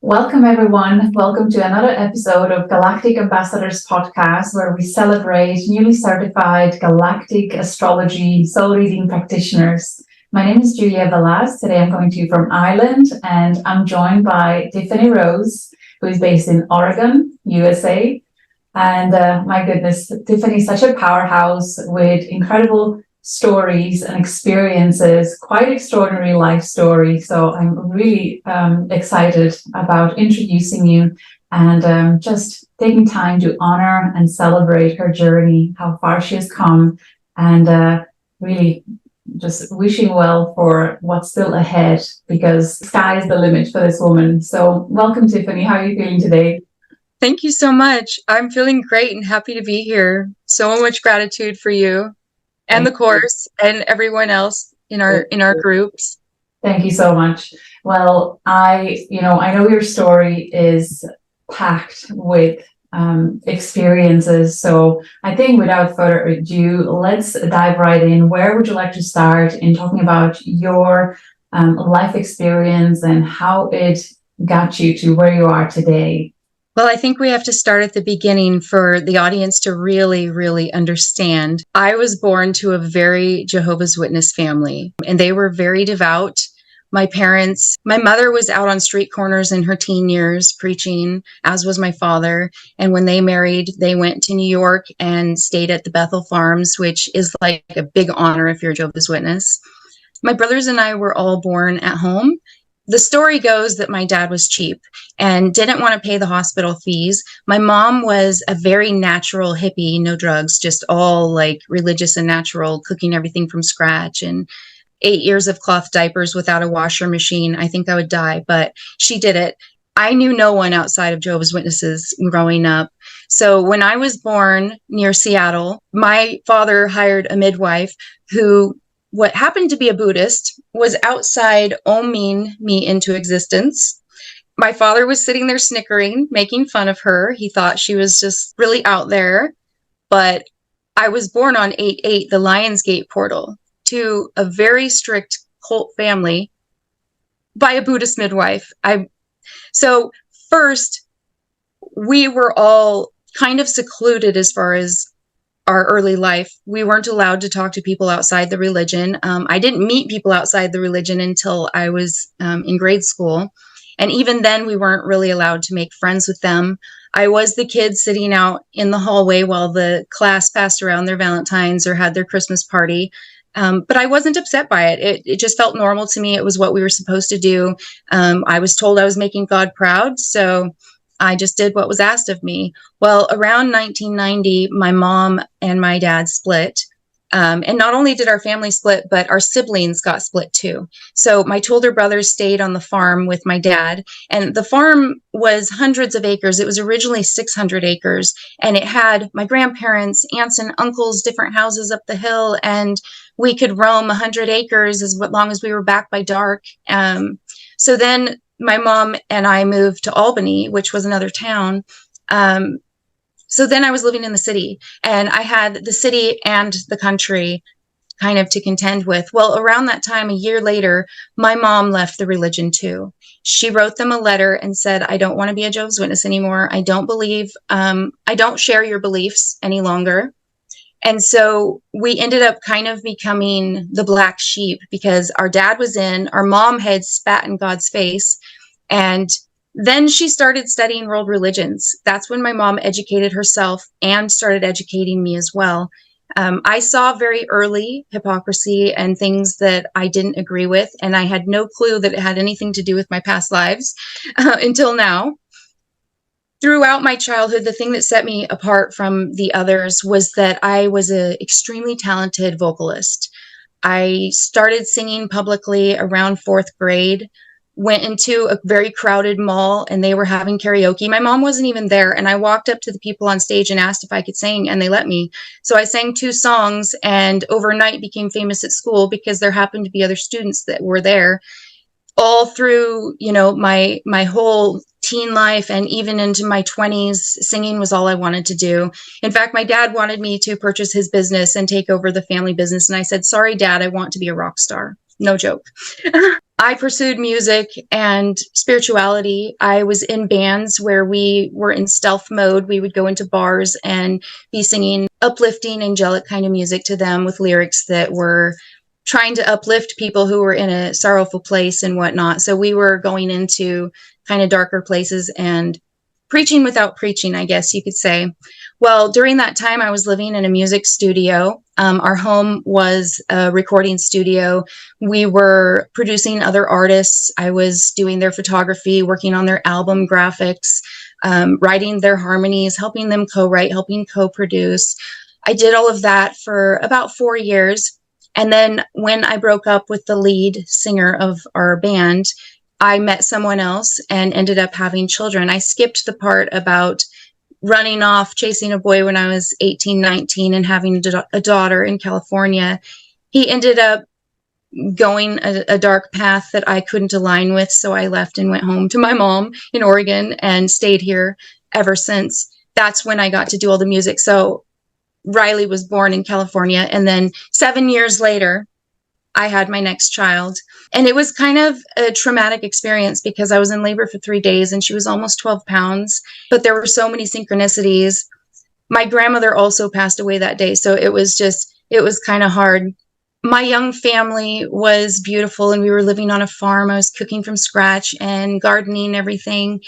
Welcome, everyone. Welcome to another episode of Galactic Ambassadors podcast, where we celebrate newly certified galactic astrology soul reading practitioners. My name is Julia Velaz. Today I'm coming to you from Ireland, and I'm joined by Tiffany Rose, who is based in Oregon, USA. And my goodness, Tiffany is such a powerhouse with incredible stories and experiences, quite extraordinary life story. So I'm really excited about introducing you and just taking time to honor and celebrate her journey, how far she has come, and really just wishing well for what's still ahead, because sky is the limit for this woman. So welcome, Tiffany. How are you feeling today? Thank you so much. I'm feeling great and happy to be here. So much gratitude for you and the course and everyone else in our groups. Thank you so much. Well, I know your story is packed with experiences. So I think without further ado, let's dive right in. Where would you like to start in talking about your life experience and how it got you to where you are today? Well, I think we have to start at the beginning for the audience to really, really understand. I was born to a very Jehovah's Witness family, and they were very devout. My mother was out on street corners in her teen years preaching, as was my father. And when they married, they went to New York and stayed at the Bethel Farms, which is like a big honor if you're a Jehovah's Witness. My brothers and I were all born at home. The story goes that my dad was cheap and didn't want to pay the hospital fees. My mom was a very natural hippie, no drugs, just all like religious and natural, cooking everything from scratch, and 8 years of cloth diapers without a washer machine. I think I would die, but she did it. I knew no one outside of Jehovah's Witnesses growing up. So when I was born near Seattle, my father hired a midwife who, what happened to be a Buddhist, was outside oming me into existence. My father was sitting there snickering, making fun of her. He thought she was just really out there. But I was born on 8/8, the Lionsgate portal, to a very strict cult family by a Buddhist midwife. So first, we were all kind of secluded as far as our early life. We weren't allowed to talk to people outside the religion. I didn't meet people outside the religion until I was in grade school. And even then, we weren't really allowed to make friends with them. I was the kid sitting out in the hallway while the class passed around their Valentines or had their Christmas party. But I wasn't upset by it. It just felt normal to me. It was what we were supposed to do. I was told I was making God proud, so I just did what was asked of me. Well, around 1990, my mom and my dad split. And not only did our family split, but our siblings got split too. So my two older brothers stayed on the farm with my dad. And the farm was hundreds of acres. It was originally 600 acres. And it had my grandparents, aunts and uncles, different houses up the hill. And we could roam 100 acres as long as we were back by dark. So then my mom and I moved to Albany, which was another town. So then I was living in the city, and I had the city and the country kind of to contend with. Well, around that time, a year later, my mom left the religion too. She wrote them a letter and said, I don't want to be a Jehovah's Witness anymore. I don't share your beliefs any longer. And so we ended up kind of becoming the black sheep, because our dad was in, our mom had spat in God's face. And then she started studying world religions. That's when my mom educated herself and started educating me as well. I saw very early hypocrisy and things that I didn't agree with, and I had no clue that it had anything to do with my past lives until now. Throughout my childhood, the thing that set me apart from the others was that I was an extremely talented vocalist. I started singing publicly around 4th grade, went into a very crowded mall, and they were having karaoke. My mom wasn't even there, and I walked up to the people on stage and asked if I could sing, and they let me. So I sang 2 songs, and overnight became famous at school because there happened to be other students that were there. All through, my whole teen life and even into my 20s, singing was all I wanted to do. In fact, my dad wanted me to purchase his business and take over the family business. And I said, sorry, Dad, I want to be a rock star. No joke. I pursued music and spirituality. I was in bands where we were in stealth mode. We would go into bars and be singing uplifting, angelic kind of music to them with lyrics that were trying to uplift people who were in a sorrowful place and whatnot. So we were going into kind of darker places and preaching without preaching, I guess you could say. Well, during that time, I was living in a music studio. Our home was a recording studio. We were producing other artists. I was doing their photography, working on their album graphics, writing their harmonies, helping them co-write, helping co-produce. I did all of that for about 4 years. And then when I broke up with the lead singer of our band, I met someone else and ended up having children. I skipped the part about running off, chasing a boy when I was 18, 19, and having a daughter in California. He ended up going a dark path that I couldn't align with. So I left and went home to my mom in Oregon and stayed here ever since. That's when I got to do all the music. So Riley was born in California. And then 7 years later, I had my next child. And it was kind of a traumatic experience because I was in labor for 3 days and she was almost 12 pounds. But there were so many synchronicities. My grandmother also passed away that day. So it was kind of hard. My young family was beautiful and we were living on a farm. I was cooking from scratch and gardening, everything.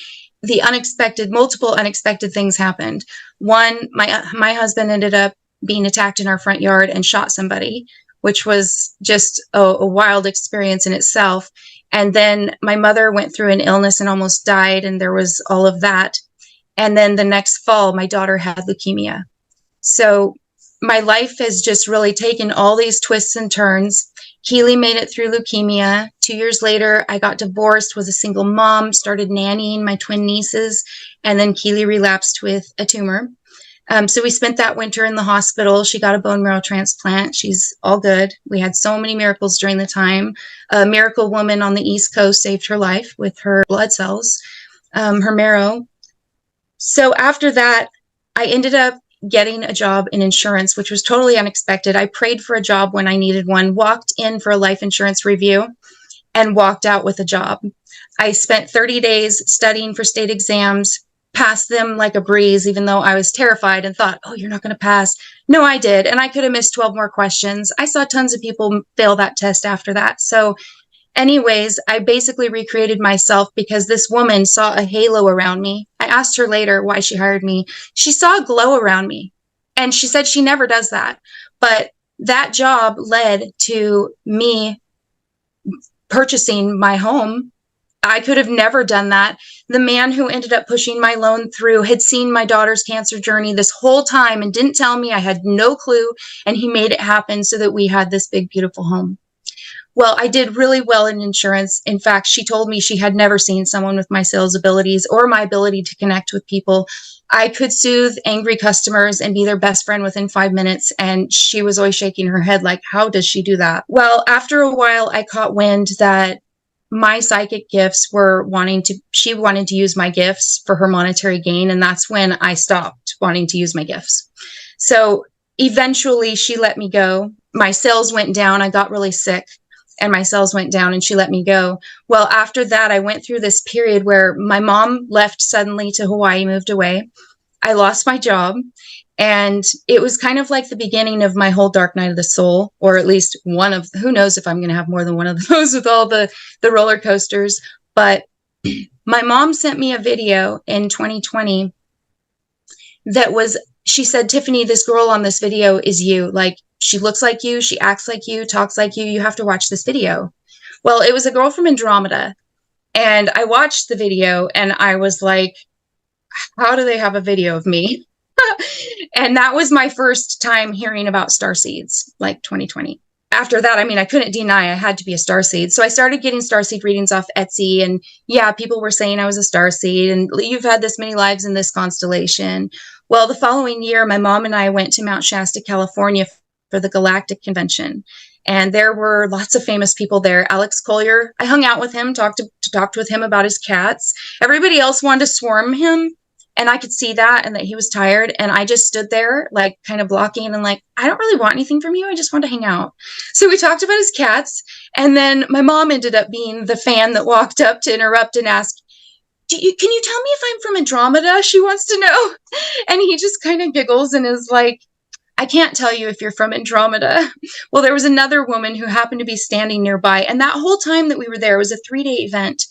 Multiple unexpected things happened. One, my husband ended up being attacked in our front yard and shot somebody, which was just a wild experience in itself. And then my mother went through an illness and almost died, and there was all of that. And then the next fall, my daughter had leukemia. So my life has just really taken all these twists and turns. Keely made it through leukemia. 2 years later, I got divorced, was a single mom, started nannying my twin nieces, and then Keely relapsed with a tumor. So we spent that winter in the hospital. She got a bone marrow transplant. She's all good. We had so many miracles during the time. A miracle woman on the East Coast saved her life with her blood cells, her marrow. So after that, I ended up getting a job in insurance, which was totally unexpected. I prayed for a job when I needed one, walked in for a life insurance review, and walked out with a job. I spent 30 days studying for state exams, passed them like a breeze, even though I was terrified and thought, oh, you're not going to pass. No, I did. And I could have missed 12 more questions. I saw tons of people fail that test after that. So anyways, I basically recreated myself because this woman saw a halo around me. I asked her later why she hired me. She saw a glow around me. And she said she never does that. But that job led to me purchasing my home. I could have never done that. The man who ended up pushing my loan through had seen my daughter's cancer journey this whole time and didn't tell me. I had no clue. And he made it happen so that we had this big, beautiful home. Well, I did really well in insurance. In fact, she told me she had never seen someone with my sales abilities or my ability to connect with people. I could soothe angry customers and be their best friend within 5 minutes. And she was always shaking her head like, how does she do that? Well, after a while, I caught wind that my psychic gifts she wanted to use my gifts for her monetary gain. And that's when I stopped wanting to use my gifts. So eventually she let me go. My sales went down. I got really sick and my sales went down and she let me go. Well, after that, I went through this period where my mom left suddenly to Hawaii, moved away. I lost my job. And it was kind of like the beginning of my whole dark night of the soul, or at least one of, who knows if I'm going to have more than one of those with all the roller coasters. But my mom sent me a video in 2020 that was, she said, Tiffany, this girl on this video is you. Like, she looks like you, she acts like you, talks like you. You have to watch this video. Well, it was a girl from Andromeda. And I watched the video and I was like, how do they have a video of me? And that was my first time hearing about starseeds, like 2020. After that, I mean, I couldn't deny I had to be a starseed. So I started getting starseed readings off Etsy. And yeah, people were saying I was a starseed and you've had this many lives in this constellation. Well, the following year, my mom and I went to Mount Shasta, California for the Galactic Convention. And there were lots of famous people there. Alex Collier, I hung out with him, talked with him about his cats. Everybody else wanted to swarm him. And I could see that and that he was tired. And I just stood there, like kind of blocking and like, I don't really want anything from you. I just want to hang out. So we talked about his cats. And then my mom ended up being the fan that walked up to interrupt and ask, can you tell me if I'm from Andromeda? She wants to know. And he just kind of giggles and is like, I can't tell you if you're from Andromeda. Well, there was another woman who happened to be standing nearby. And that whole time that we were there, it was a 3-day event.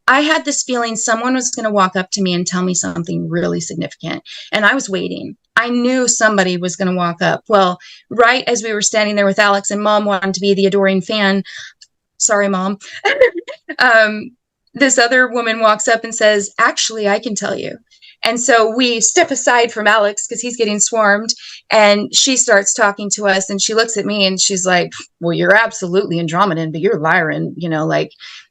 I had this feeling someone was going to walk up to me and tell me something really significant. And I was waiting. I knew somebody was going to walk up. Well, right as we were standing there with Alex and Mom wanted to be the adoring fan. Sorry, Mom. This other woman walks up and says, actually, I can tell you. And so we step aside from Alex because he's getting swarmed, and she starts talking to us, and she looks at me and she's like, well, you're absolutely Andromedan, but you're Lyran,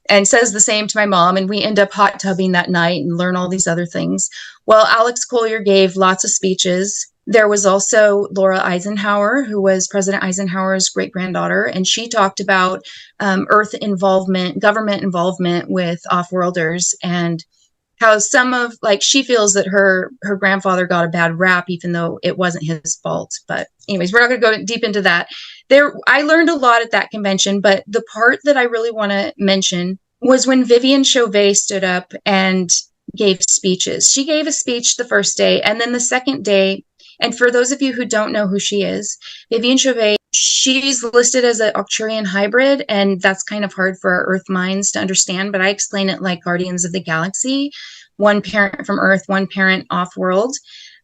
and says the same to my mom. And we end up hot tubbing that night and learn all these other things. Well, Alex Collier gave lots of speeches. There was also Laura Eisenhower, who was President Eisenhower's great-granddaughter, and she talked about Earth involvement, government involvement with off-worlders, and how she feels that her grandfather got a bad rap, even though it wasn't his fault. But anyways, we're not going to go deep into that. I learned a lot at that convention, but the part that I really want to mention was when Vivian Chauvet stood up and gave speeches. She gave a speech the first day, and then the second day, and for those of you who don't know who she is, Vivian Chauvet, she's listed as an Arcturian hybrid, and that's kind of hard for our Earth minds to understand, but I explain it like Guardians of the Galaxy, one parent from Earth, one parent off-world.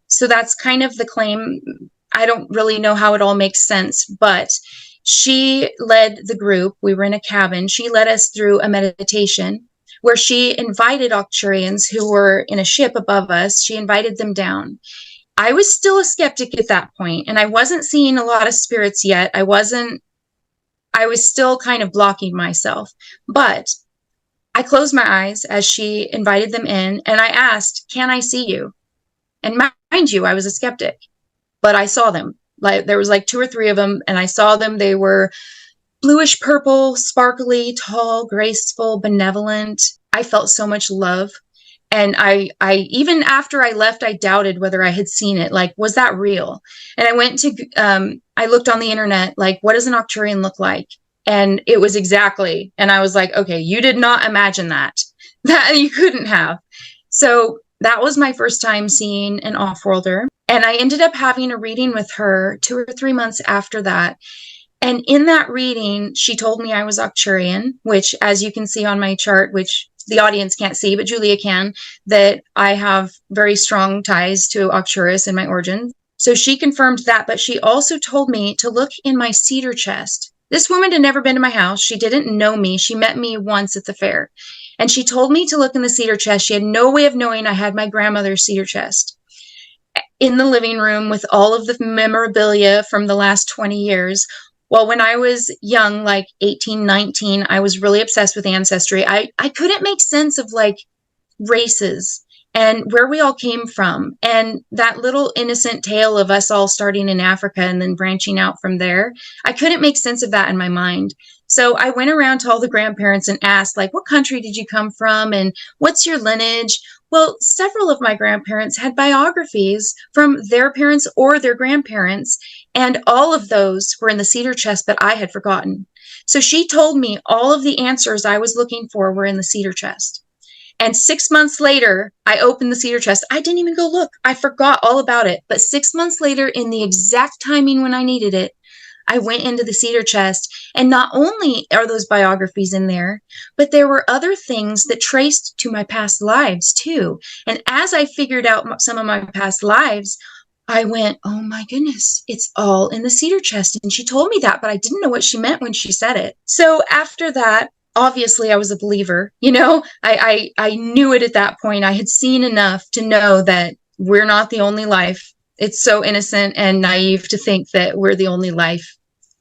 So that's kind of the claim. I don't really know how it all makes sense, but she led the group. We were in a cabin. She led us through a meditation where she invited Arcturians who were in a ship above us. She invited them down. I was still a skeptic at that point, and I wasn't seeing a lot of spirits yet. I was still kind of blocking myself, but I closed my eyes as she invited them in, and I asked, can I see you? And mind you, I was a skeptic, but I saw them. Like there was like 2 or 3 of them, and I saw them. They were bluish purple, sparkly, tall, graceful, benevolent. I felt so much love. And I even after I left, I doubted whether I had seen it. Like, was that real? And I looked on the internet, like, what does an Arcturian look like? And it was exactly, and I was like, okay, you did not imagine that you couldn't have. So that was my first time seeing an off-worlder. And I ended up having a reading with her 2 or 3 months after that. And in that reading, she told me I was Arcturian, which, as you can see on my chart, which the audience can't see, but Julia can, that I have very strong ties to Arcturus in my origin. So she confirmed that, but she also told me to look in my cedar chest. This woman had never been to my house. She didn't know me. She met me once at the fair. And she told me to look in the cedar chest. She had no way of knowing I had my grandmother's cedar chest in the living room with all of the memorabilia from the last 20 years. Well, when I was young, like 18, 19, I was really obsessed with ancestry. I couldn't make sense of like races and where we all came from. And that little innocent tale of us all starting in Africa and then branching out from there, I couldn't make sense of that in my mind. So I went around to all the grandparents and asked, like, what country did you come from? And what's your lineage? Well, several of my grandparents had biographies from their parents or their grandparents, and all of those were in the cedar chest, but I had forgotten. So she told me all of the answers I was looking for were in the cedar chest. And 6 months later, I opened the cedar chest. I didn't even go look. I forgot all about it. But 6 months later, in the exact timing when I needed it, I went into the cedar chest, and not only are those biographies in there, but there were other things that traced to my past lives too. And as I figured out some of my past lives, I went, oh my goodness, it's all in the cedar chest. And she told me that, but I didn't know what she meant when she said it. So after that, obviously I was a believer, I knew it at that point. I had seen enough to know that we're not the only life. It's so innocent and naive to think that we're the only life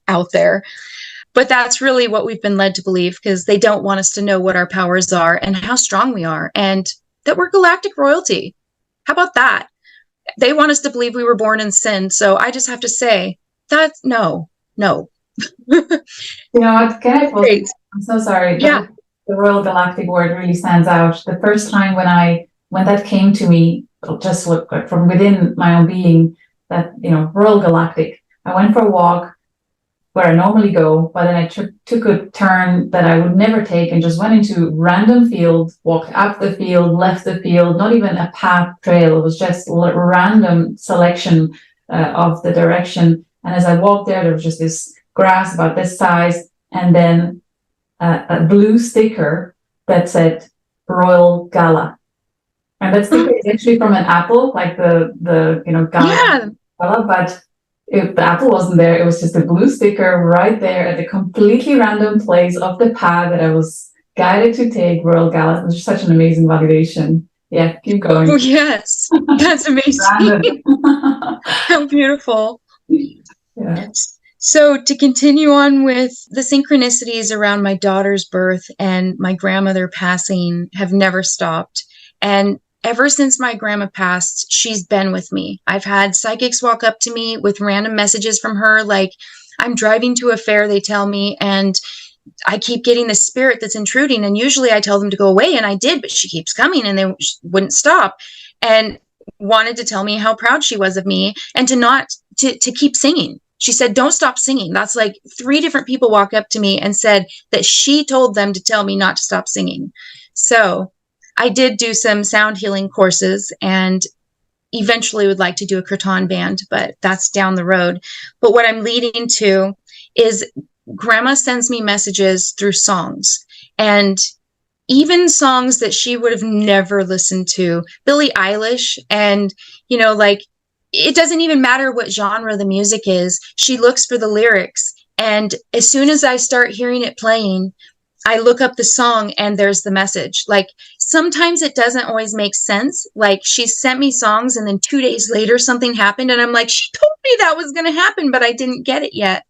out there. But that's really what we've been led to believe, because they don't want us to know what our powers are and how strong we are, and that we're galactic royalty. How about that? They want us to believe we were born in sin. So I just have to say that no. What? Can I pause? I'm so sorry. Yeah. The Royal Galactic word really stands out. The first time when that came to me, just look like from within my own being that, Royal Galactic. I went for a walk where I normally go, but then I took a turn that I would never take and just went into random field, walked up the field, left the field, not even a path trail. It was just random selection of the direction. And as I walked there was just this grass about this size, and then a blue sticker that said Royal Gala. And that sticker is actually from an apple, like the Gala, but the apple wasn't there. It was just a blue sticker right there at a completely random place of the path that I was guided to take, Royal Gala. It was just such an amazing validation. Yeah, keep going. Oh, yes. That's amazing. How beautiful. Yeah. So to continue on with the synchronicities around my daughter's birth and my grandmother passing have never stopped. And ever since my grandma passed, she's been with me. I've had psychics walk up to me with random messages from her, like I'm driving to a fair, they tell me, and I keep getting the spirit that's intruding. And usually I tell them to go away, and I did, but she keeps coming and they wouldn't stop, and wanted to tell me how proud she was of me and to keep singing. She said, don't stop singing. That's like 3 different people walk up to me and said that she told them to tell me not to stop singing. So I did do some sound healing courses and eventually would like to do a kirtan band, but that's down the road. But what I'm leading to is Grandma sends me messages through songs, and even songs that she would have never listened to, Billie Eilish, and, it doesn't even matter what genre the music is. She looks for the lyrics. And as soon as I start hearing it playing, I look up the song and there's the message. Like sometimes it doesn't always make sense. Like she sent me songs and then 2 days later something happened and I'm like, she told me that was going to happen, but I didn't get it yet.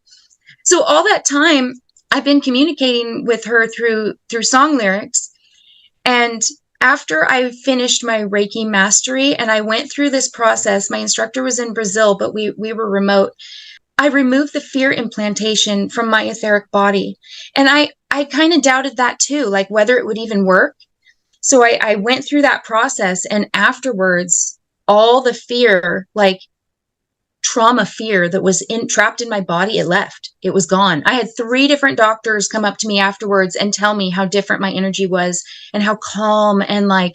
So all that time I've been communicating with her through song lyrics. And after I finished my Reiki mastery and I went through this process, my instructor was in Brazil, but we were remote. I removed the fear implantation from my etheric body. And I kind of doubted that too, like whether it would even work. So I went through that process, and afterwards, all the fear, like trauma fear that was trapped in my body, it left. It was gone. I had 3 different doctors come up to me afterwards and tell me how different my energy was and how calm, and like,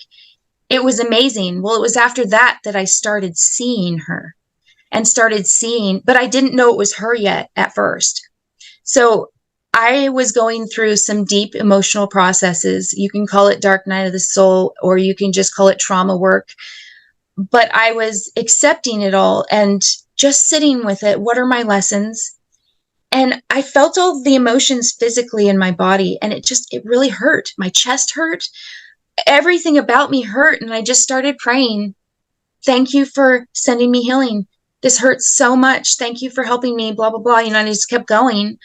it was amazing. Well, it was after that I started seeing her. But I didn't know it was her yet at first. So I was going through some deep emotional processes. You can call it dark night of the soul, or you can just call it trauma work. But I was accepting it all and just sitting with it. What are my lessons? And I felt all the emotions physically in my body, and it really hurt. My chest hurt. Everything about me hurt. And I just started praying. Thank you for sending me healing. This hurts so much. Thank you for helping me, blah, blah, blah. And I just kept going.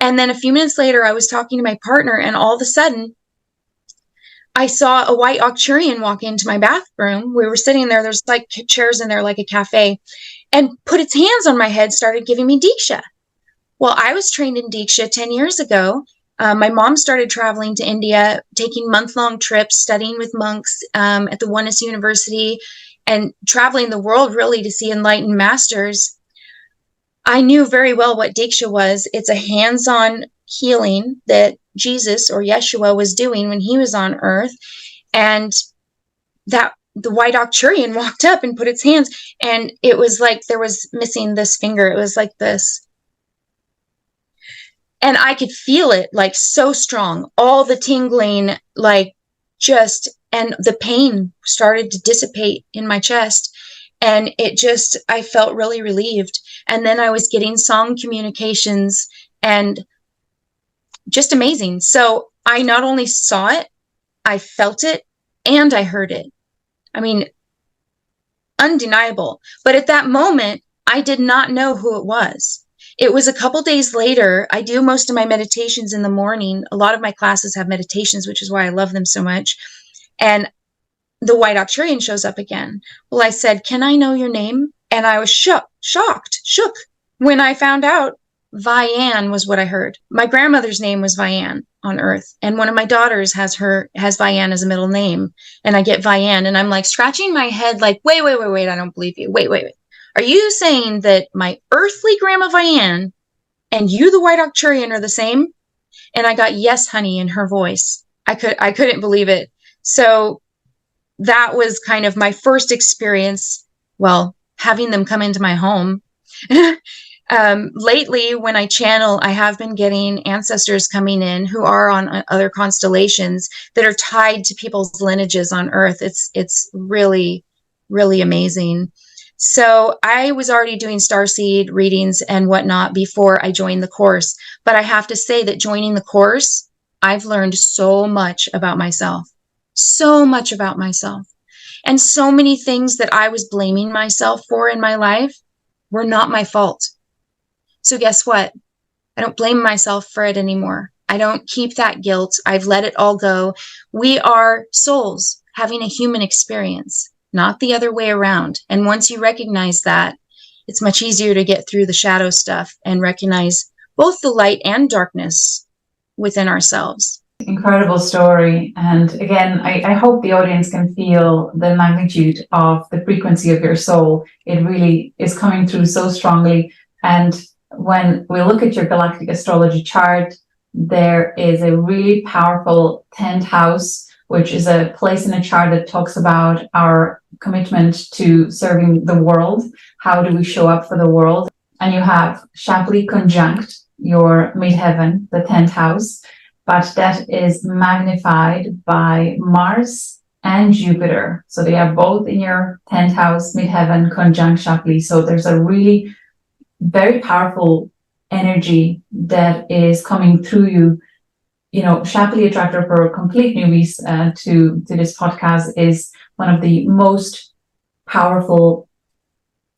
And then a few minutes later, I was talking to my partner, and all of a sudden, I saw a white Arcturian walk into my bathroom. We were sitting there. There's like chairs in there, like a cafe, and put its hands on my head, started giving me Diksha. Well, I was trained in Diksha 10 years ago. My mom started traveling to India, taking month-long trips, studying with monks at the Oneness University, and traveling the world really to see enlightened masters. I knew very well what Diksha was. It's a hands-on healing that Jesus or Yeshua was doing when he was on earth. And that the white Arcturian walked up and put its hands, and it was like there was missing this finger. It was like this. And I could feel it like so strong, all the tingling, like just, and the pain started to dissipate in my chest. And I felt really relieved. And then I was getting song communications, and just amazing. So I not only saw it, I felt it, and I heard it. I mean, undeniable. But at that moment, I did not know who it was. It was a couple days later. I do most of my meditations in the morning. A lot of my classes have meditations, which is why I love them so much. And the white Arcturian shows up again. Well, I said, can I know your name? And I was shook when I found out Vian was what I heard. My grandmother's name was Vian. on Earth. And one of my daughters has Vianne as a middle name. And I get Vianne, and I'm like scratching my head like, wait, I don't believe you. Wait. Are you saying that my earthly grandma Vianne and you, the white Arcturian, are the same? And I got yes, honey, in her voice. I couldn't believe it. So that was kind of my first experience, well, having them come into my home. Lately, when I channel, I have been getting ancestors coming in who are on other constellations that are tied to people's lineages on Earth. It's really, really amazing. So I was already doing starseed readings and whatnot before I joined the course. But I have to say that joining the course, I've learned so much about myself. So much about myself. And so many things that I was blaming myself for in my life were not my fault. So guess what? I don't blame myself for it anymore. I don't keep that guilt. I've let it all go. We are souls having a human experience, not the other way around. And once you recognize that, it's much easier to get through the shadow stuff and recognize both the light and darkness within ourselves. Incredible story. And again, I hope the audience can feel the magnitude of the frequency of your soul. It really is coming through so strongly. And when we look at your galactic astrology chart, there is a really powerful 10th house, which is a place in a chart that talks about our commitment to serving the world. How do we show up for the world? And you have Shapley conjunct your midheaven, the 10th house, but that is magnified by Mars and Jupiter. So they are both in your 10th house, midheaven, conjunct Shapley. So there's a really very powerful energy that is coming through you. You know, Shapley Attractor, for complete newbies to this podcast, is one of the most powerful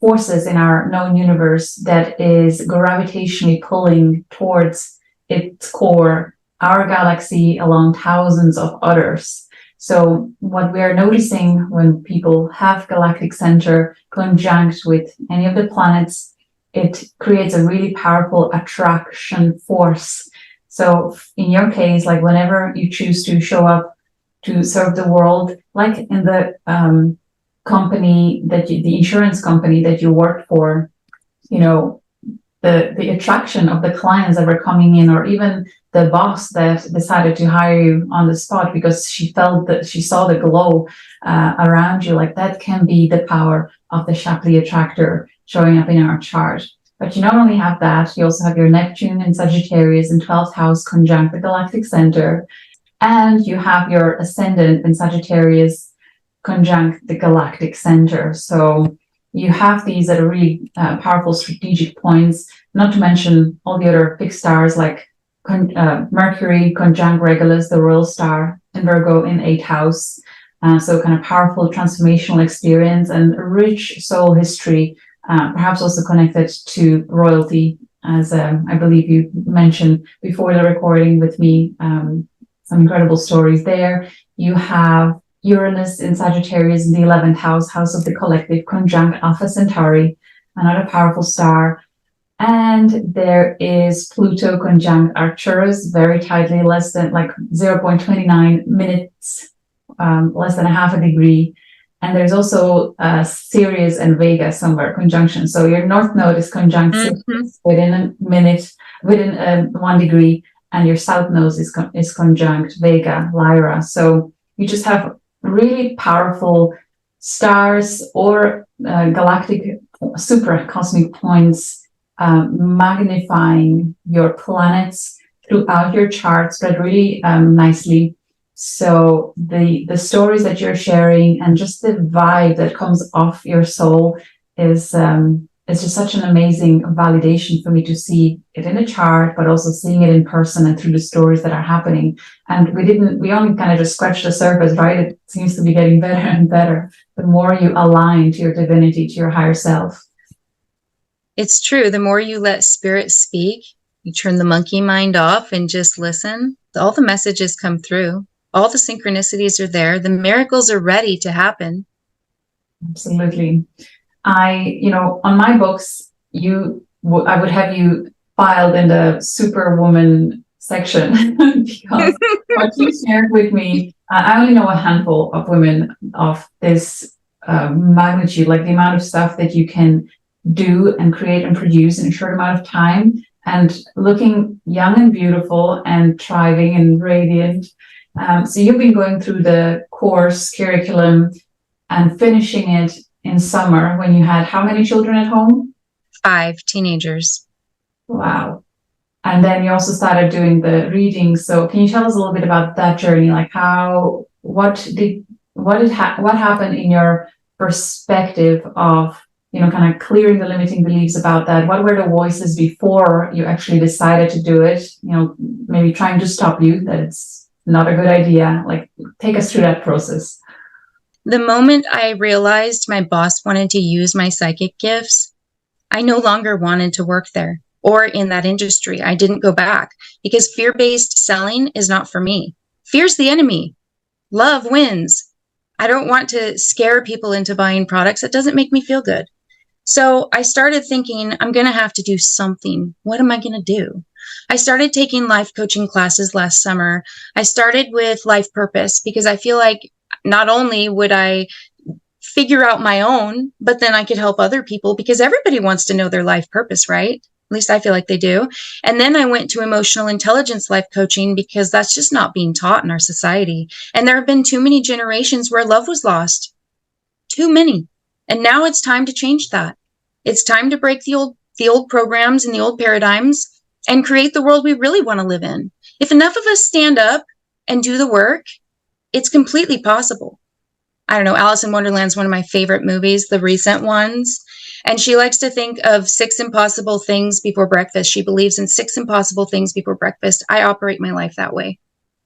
forces in our known universe that is gravitationally pulling towards its core our galaxy along thousands of others. So what we are noticing when people have Galactic Center conjunct with any of the planets, it creates a really powerful attraction force. So in your case, like whenever you choose to show up to serve the world, like in the company the insurance company that you worked for, you know, the attraction of the clients that were coming in, or even the boss that decided to hire you on the spot because she felt that she saw the glow around you, like that can be the power of the Shapley Attractor showing up in our chart. But you not only have that, you also have your Neptune in Sagittarius in 12th house conjunct the Galactic Center, and you have your Ascendant in Sagittarius conjunct the Galactic Center. So you have these that are really powerful strategic points, not to mention all the other big stars like Mercury conjunct Regulus, the royal star in Virgo in 8th house. So kind of powerful transformational experience and rich soul history, perhaps also connected to royalty, as I believe you mentioned before the recording with me, some incredible stories there. You have Uranus in Sagittarius in the 11th house, house of the collective, conjunct Alpha Centauri, another powerful star. And there is Pluto conjunct Arcturus, very tightly, less than like 0.29 minutes, less than a half a degree. And there's also Sirius and Vega somewhere conjunction. So your north node is conjunct Sirius within a minute, within 1 degree, and your south node is conjunct Vega, Lyra. So you just have really powerful stars or galactic super cosmic points magnifying your planets throughout your chart, spread really nicely. So the stories that you're sharing and just the vibe that comes off your soul is just such an amazing validation for me to see it in a chart, but also seeing it in person and through the stories that are happening. And we only kind of just scratched the surface, right? It seems to be getting better and better the more you align to your divinity, to your higher self. It's true. The more you let spirit speak, you turn the monkey mind off and just listen, all the messages come through. All the synchronicities are there. The miracles are ready to happen. Absolutely. On my books, I would have you filed in the Superwoman section because what you shared with me, I only know a handful of women of this magnitude, like the amount of stuff that you can do and create and produce in a short amount of time, and looking young and beautiful and thriving and radiant. So you've been going through the course curriculum and finishing it in summer when you had how many children at home? 5 teenagers. Wow. And then you also started doing the readings. So can you tell us a little bit about that journey? Like what happened in your perspective of, kind of clearing the limiting beliefs about that? What were the voices before you actually decided to do it? Maybe trying to stop you that it's not a good idea. Like, take us through that process. The moment I realized my boss wanted to use my psychic gifts, I no longer wanted to work there or in that industry. I didn't go back because fear-based selling is not for me. Fear's the enemy. Love wins. I don't want to scare people into buying products. That doesn't make me feel good. So I started thinking, I'm going to have to do something. What am I going to do? I started taking life coaching classes last summer. I started with life purpose because I feel like not only would I figure out my own, but then I could help other people because everybody wants to know their life purpose, right? At least I feel like they do. And then I went to emotional intelligence life coaching because that's just not being taught in our society. And there have been too many generations where love was lost. Too many. And now it's time to change that. It's time to break the old programs and the old paradigms and create the world we really want to live in. If enough of us stand up and do the work, it's completely possible. I don't know, Alice in Wonderland is one of my favorite movies, the recent ones. And she likes to think of 6 impossible things before breakfast. She believes in 6 impossible things before breakfast. I operate my life that way.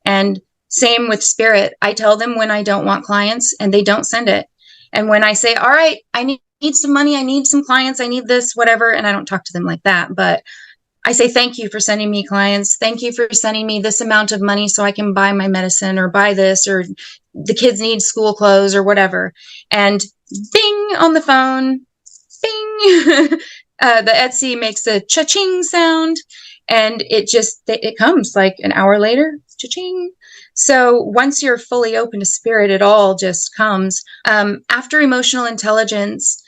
And same with spirit. I tell them when I don't want clients and they don't send it. And when I say, all right, I need some money, I need some clients, I need this, whatever. And I don't talk to them like that, but I say, thank you for sending me clients. Thank you for sending me this amount of money so I can buy my medicine or buy this, or the kids need school clothes or whatever. And ding on the phone, bing, the Etsy makes a cha-ching sound, and it comes like an hour later, cha-ching. So once you're fully open to spirit, it all just comes. After emotional intelligence,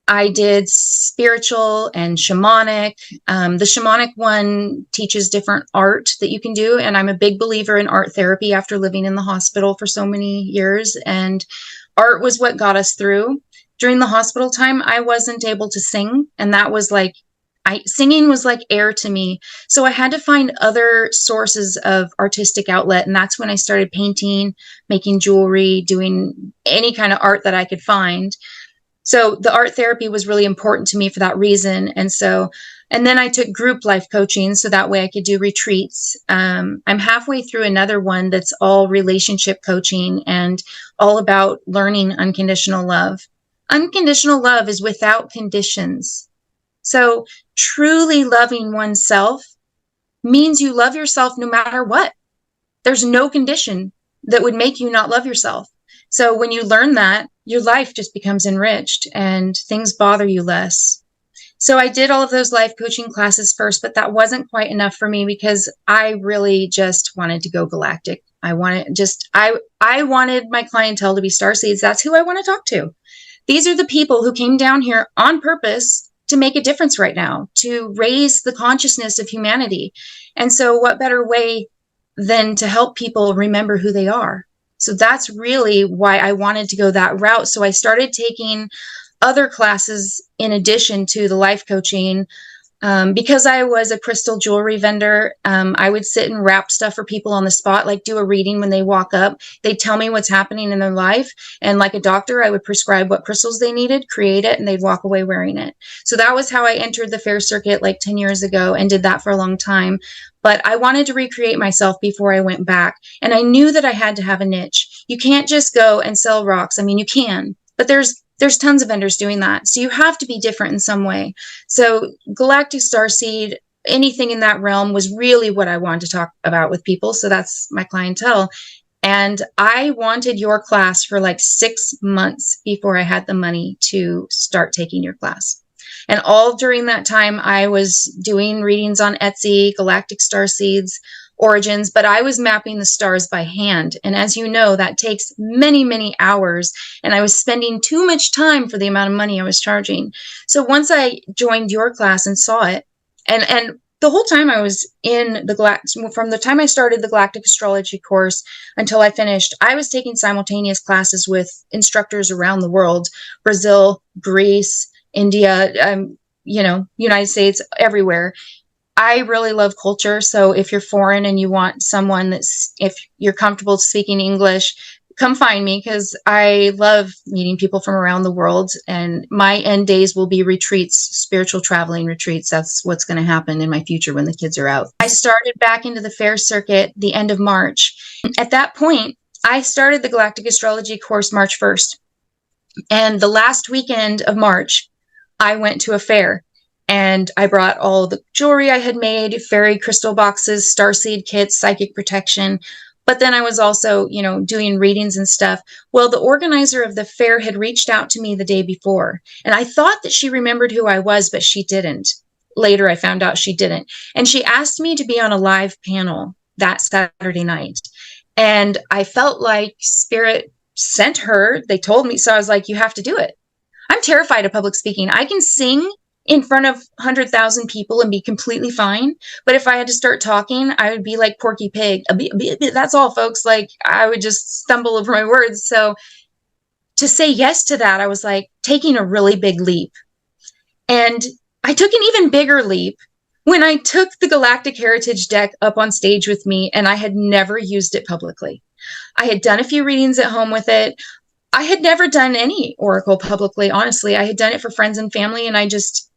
I did spiritual and shamanic. The shamanic one teaches different art that you can do. And I'm a big believer in art therapy after living in the hospital for so many years. And art was what got us through. During the hospital time, I wasn't able to sing. And that was like, singing was like air to me. So I had to find other sources of artistic outlet. And that's when I started painting, making jewelry, doing any kind of art that I could find. So the art therapy was really important to me for that reason. And then I took group life coaching so that way I could do retreats. I'm halfway through another one that's all relationship coaching and all about learning unconditional love. Unconditional love is without conditions. So truly loving oneself means you love yourself no matter what. There's no condition that would make you not love yourself. So when you learn that, your life just becomes enriched and things bother you less. So I did all of those life coaching classes first, but that wasn't quite enough for me because I really just wanted to go galactic. I wanted my clientele to be starseeds. That's who I want to talk to. These are the people who came down here on purpose to make a difference right now, to raise the consciousness of humanity. And so what better way than to help people remember who they are? So that's really why I wanted to go that route. So I started taking other classes in addition to the life coaching. Because I was a crystal jewelry vendor, I would sit and wrap stuff for people on the spot, like do a reading when they walk up. They'd tell me what's happening in their life. And like a doctor, I would prescribe what crystals they needed, create it, and they'd walk away wearing it. So that was how I entered the fair circuit like 10 years ago and did that for a long time. But I wanted to recreate myself before I went back. And I knew that I had to have a niche. You can't just go and sell rocks. I mean, you can, but there's tons of vendors doing that. So you have to be different in some way. So Galactic Starseed, anything in that realm was really what I wanted to talk about with people. So that's my clientele. And I wanted your class for like 6 months before I had the money to start taking your class. And all during that time, I was doing readings on Etsy, Galactic Starseeds, origins, but I was mapping the stars by hand. And as you know, that takes many, many hours. And I was spending too much time for the amount of money I was charging. So once I joined your class and saw it, and the whole time I was in from the time I started the Galactic Astrology course until I finished, I was taking simultaneous classes with instructors around the world, Brazil, Greece, India, United States, everywhere. I really love culture. So if you're foreign and you want someone if you're comfortable speaking English, come find me, because I love meeting people from around the world. And my end days will be retreats, spiritual traveling retreats. That's what's going to happen in my future when the kids are out. I started back into the fair circuit the end of March. At that point, I started the Galactic Astrology course March 1st. And the last weekend of March, I went to a fair. And I brought all the jewelry I had made, fairy crystal boxes, starseed kits, psychic protection. But then I was also, doing readings and stuff. Well, the organizer of the fair had reached out to me the day before. And I thought that she remembered who I was, but she didn't. Later, I found out she didn't. And she asked me to be on a live panel that Saturday night. And I felt like Spirit sent her. They told me. So I was like, you have to do it. I'm terrified of public speaking. I can sing in front of 100,000 people and be completely fine. But if I had to start talking, I would be like Porky Pig. That's all, folks. Like, I would just stumble over my words. So to say yes to that, I was like taking a really big leap. And I took an even bigger leap when I took the Galactic Heritage deck up on stage with me, and I had never used it publicly. I had done a few readings at home with it. I had never done any oracle publicly, honestly. I had done it for friends and family, and I just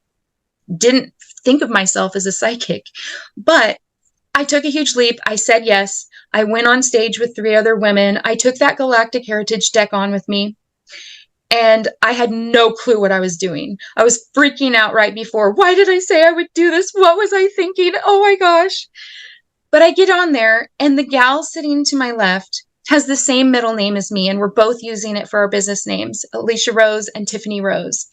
didn't think of myself as a psychic. But I took a huge leap. I said yes. I went on stage with 3 other women. I took that Galactic Heritage deck on with me, and I had no clue what I was doing. I was freaking out right before. Why did I say I would do this? What was I thinking? Oh my gosh. But I get on there, and the gal sitting to my left has the same middle name as me, and we're both using it for our business names, Alicia Rose and Tiffany Rose.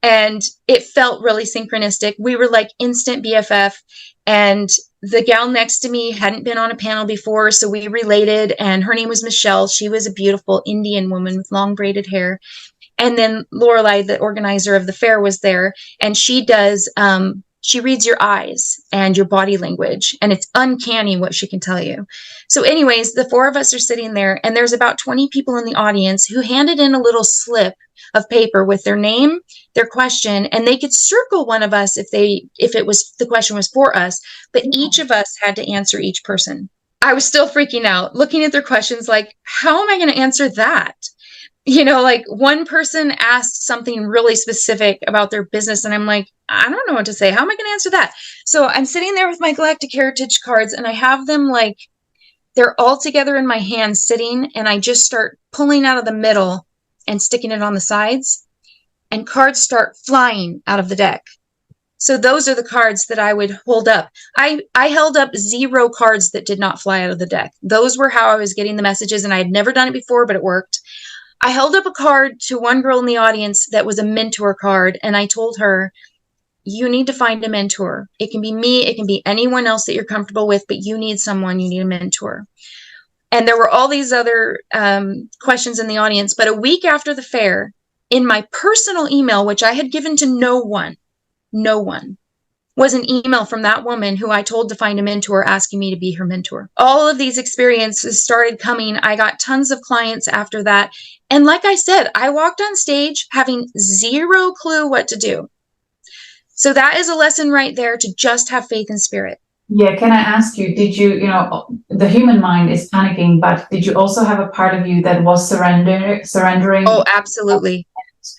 And it felt really synchronistic. We were like instant BFF. And the gal next to me hadn't been on a panel before, so we related. And her name was Michelle. She was a beautiful Indian woman with long braided hair. And then Lorelei, the organizer of the fair, was there. And she does, she reads your eyes and your body language. And it's uncanny what she can tell you. So anyways, the 4 of us are sitting there, and there's about 20 people in the audience who handed in a little slip of paper with their name, their question, and they could circle one of us if the question was for us, but each of us had to answer each person. I was still freaking out, looking at their questions like, how am I going to answer that? Like one person asked something really specific about their business, and I'm like, I don't know what to say. How am I going to answer that? So I'm sitting there with my Galactic Heritage cards, and I have them like, they're all together in my hand sitting, and I just start pulling out of the middle and sticking it on the sides, and cards start flying out of the deck. So those are the cards that I would hold up. I held up 0 cards that did not fly out of the deck. Those were how I was getting the messages, and I had never done it before, but it worked. I held up a card to one girl in the audience that was a mentor card, and I told her, you need to find a mentor. It can be me, it can be anyone else that you're comfortable with, but you need someone, you need a mentor. And there were all these other questions in the audience. But a week after the fair, in my personal email, which I had given to no one, was an email from that woman who I told to find a mentor, asking me to be her mentor. All of these experiences started coming. I got tons of clients after that. And like I said, I walked on stage having 0 clue what to do. So that is a lesson right there, to just have faith in spirit. Yeah, can I ask you, did you, the human mind is panicking, but did you also have a part of you that was surrendering? Oh, absolutely.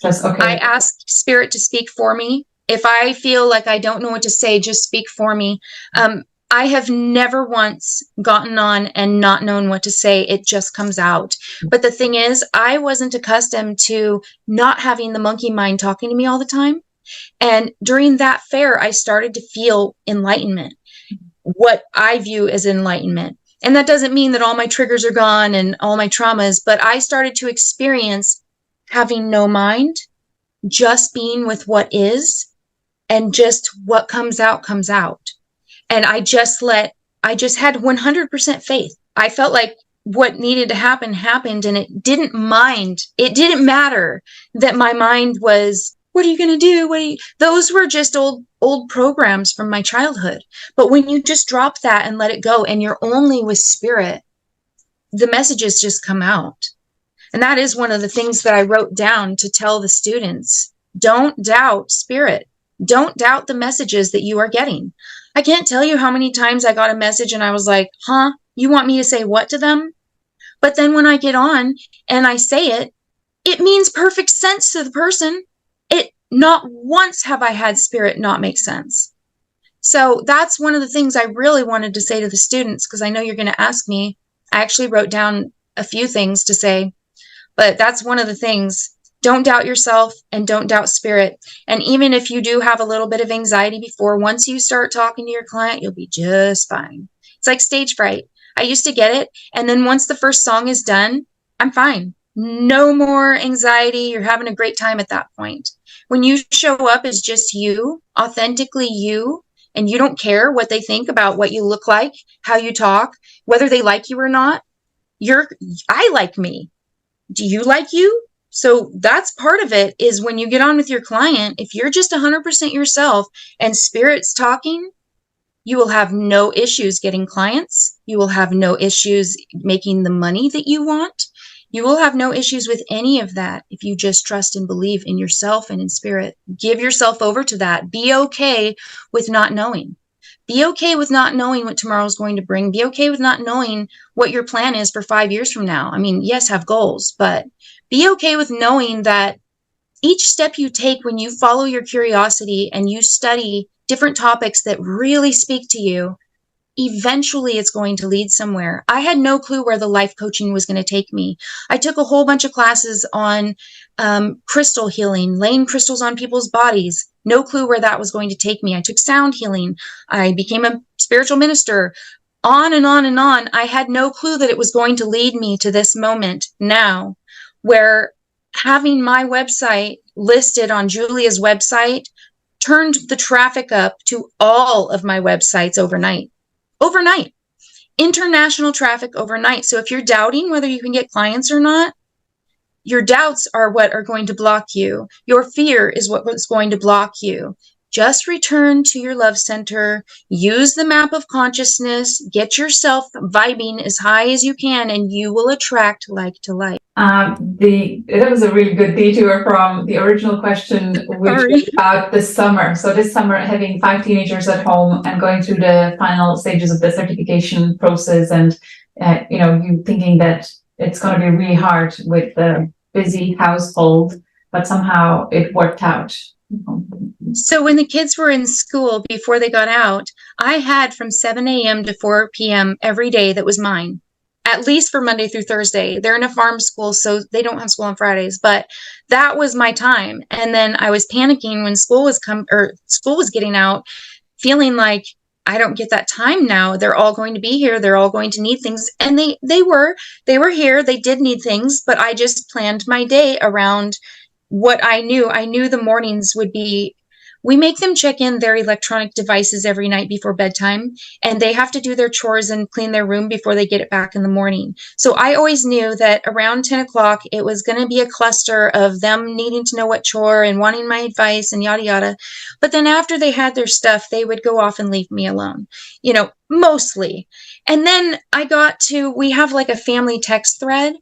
Just, okay. I asked spirit to speak for me. If I feel like I don't know what to say, just speak for me. I have never once gotten on and not known what to say. It just comes out. But the thing is, I wasn't accustomed to not having the monkey mind talking to me all the time. And during that fair, I started to feel enlightenment, what I view as enlightenment. And that doesn't mean that all my triggers are gone and all my traumas, but I started to experience having no mind, just being with what is, and just what comes out, comes out. And I just let I just had 100% faith. I felt like what needed to happen happened, and it didn't matter that my mind was, what are you going to do? Those were just old programs from my childhood. But when you just drop that and let it go, and you're only with spirit, the messages just come out. And that is one of the things that I wrote down to tell the students. Don't doubt spirit. Don't doubt the messages that you are getting. I can't tell you how many times I got a message and I was like, huh? You want me to say what to them? But then when I get on and I say it, it means perfect sense to the person. Not once have I had spirit not make sense. So that's one of the things I really wanted to say to the students, because I know you're going to ask me. I actually wrote down a few things to say, but that's one of the things. Don't doubt yourself and don't doubt spirit. And even if you do have a little bit of anxiety before, once you start talking to your client, you'll be just fine. It's like stage fright. I used to get it. And then once the first song is done, I'm fine. No more anxiety. You're having a great time at that point. When you show up as just you, authentically you, and you don't care what they think about what you look like, how you talk, whether they like you or not, I like me. Do you like you? So that's part of it, is when you get on with your client, if you're just 100% yourself and spirit's talking, you will have no issues getting clients. You will have no issues making the money that you want. You will have no issues with any of that if you just trust and believe in yourself and in spirit. Give yourself over to that. Be okay with not knowing. Be okay with not knowing what tomorrow's going to bring. Be okay with not knowing what your plan is for 5 years from now. I mean, yes, have goals, but be okay with knowing that each step you take when you follow your curiosity and you study different topics that really speak to you, eventually it's going to lead somewhere. I had no clue where the life coaching was going to take me. I took a whole bunch of classes on crystal healing, laying crystals on people's bodies. No clue where that was going to take me. I took sound healing. I became a spiritual minister. On and on and on. I had no clue that it was going to lead me to this moment now, where having my website listed on Julia's website turned the traffic up to all of my websites overnight. International traffic overnight. So if you're doubting whether you can get clients or not, your doubts are what are going to block you. Your fear is what's going to block you. Just return to your love center, use the map of consciousness, get yourself vibing as high as you can, and you will attract like to like. That was a really good detour from the original question, which was about this summer. So this summer, having 5 teenagers at home and going through the final stages of the certification process, and you thinking that it's going to be really hard with the busy household, but somehow it worked out. So when the kids were in school, before they got out, I had from 7 a.m. to 4 p.m. every day that was mine, at least for Monday through Thursday. They're in a farm school, so they don't have school on Fridays, but that was my time. And then I was panicking when school was getting out, feeling like I don't get that time now. They're all going to be here. They're all going to need things. And they were here. They did need things, but I just planned my day around what I knew. I knew the mornings would be, we make them check in their electronic devices every night before bedtime, and they have to do their chores and clean their room before they get it back in the morning. So I always knew that around 10 o'clock, it was going to be a cluster of them needing to know what chore and wanting my advice and yada, yada. But then after they had their stuff, they would go off and leave me alone, mostly. And then we have like a family text thread.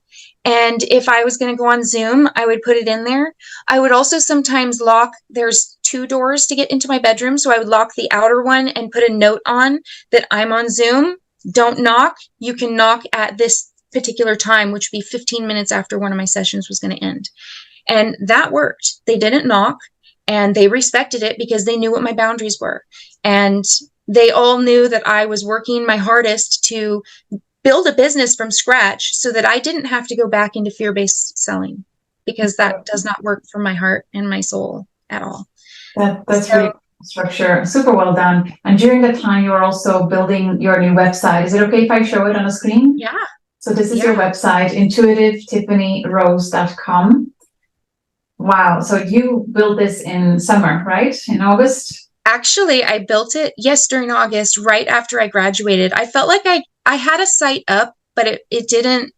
And if I was going to go on Zoom, I would put it in there. I would also sometimes there's 2 doors to get into my bedroom. So I would lock the outer one and put a note on that I'm on Zoom. Don't knock. You can knock at this particular time, which would be 15 minutes after one of my sessions was going to end. And that worked. They didn't knock, and they respected it because they knew what my boundaries were. And they all knew that I was working my hardest to build a business from scratch so that I didn't have to go back into fear-based selling, because that does not work for my heart and my soul at all. That's really cool structure. Super well done. And during the time you were also building your new website. Is it okay if I show it on the screen? Yeah. So this is your website, intuitivetiffanyRose.com. 'Rose.com. Wow. So you built this in summer, right? In August? Actually, I built it, yes, during August, right after I graduated. I felt like I had a site up, but it didn't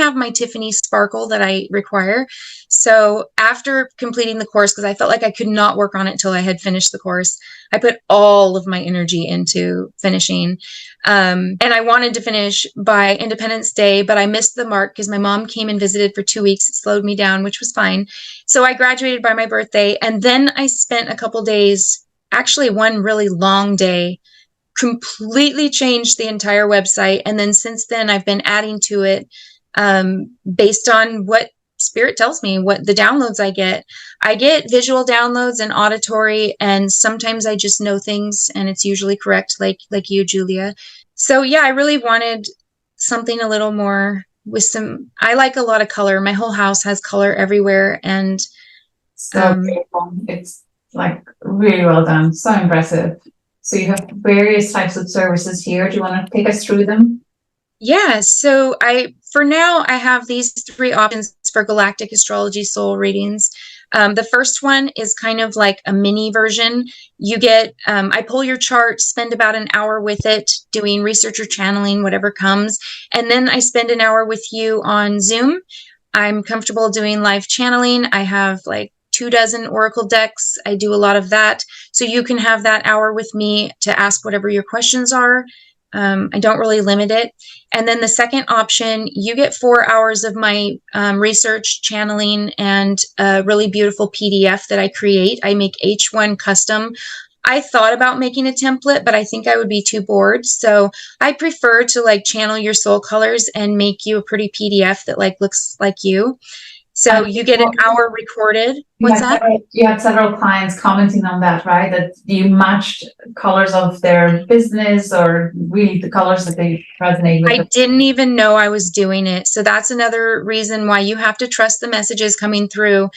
have my Tiffany sparkle that I require. So after completing the course, because I felt like I could not work on it till I had finished the course, I put all of my energy into finishing. And I wanted to finish by Independence Day, but I missed the mark because my mom came and visited for 2 weeks. It slowed me down, which was fine. So I graduated by my birthday, and then I spent a couple days, actually one really long day, completely changed the entire website. And then since then, I've been adding to it based on what Spirit tells me, what the downloads I get. I get visual downloads and auditory, and sometimes I just know things, and it's usually correct, like you, Julia. So yeah, I really wanted something a little more with some. I like a lot of color. My whole house has color everywhere, and So beautiful. It's like really well done. So impressive. So you have various types of services here. Do you want to take us through them? Yeah, so for now, I have these 3 options for galactic astrology soul readings. The first one is kind of like a mini version. You get, I pull your chart, spend about an hour with it, doing research or channeling, whatever comes. And then I spend an hour with you on Zoom. I'm comfortable doing live channeling. I have like 24 oracle decks. I do a lot of that. So you can have that hour with me to ask whatever your questions are. I don't really limit it. And then the second option, you get 4 hours of my research, channeling, and a really beautiful PDF that I create. I make H1 custom. I thought about making a template, but I think I would be too bored. So I prefer to like channel your soul colors and make you a pretty PDF that like looks like you. So you get an hour recorded. What's that? You had several clients commenting on that, right? That you matched colors of their business or really the colors that they resonate with. I didn't even know I was doing it. So that's another reason why you have to trust the messages coming through.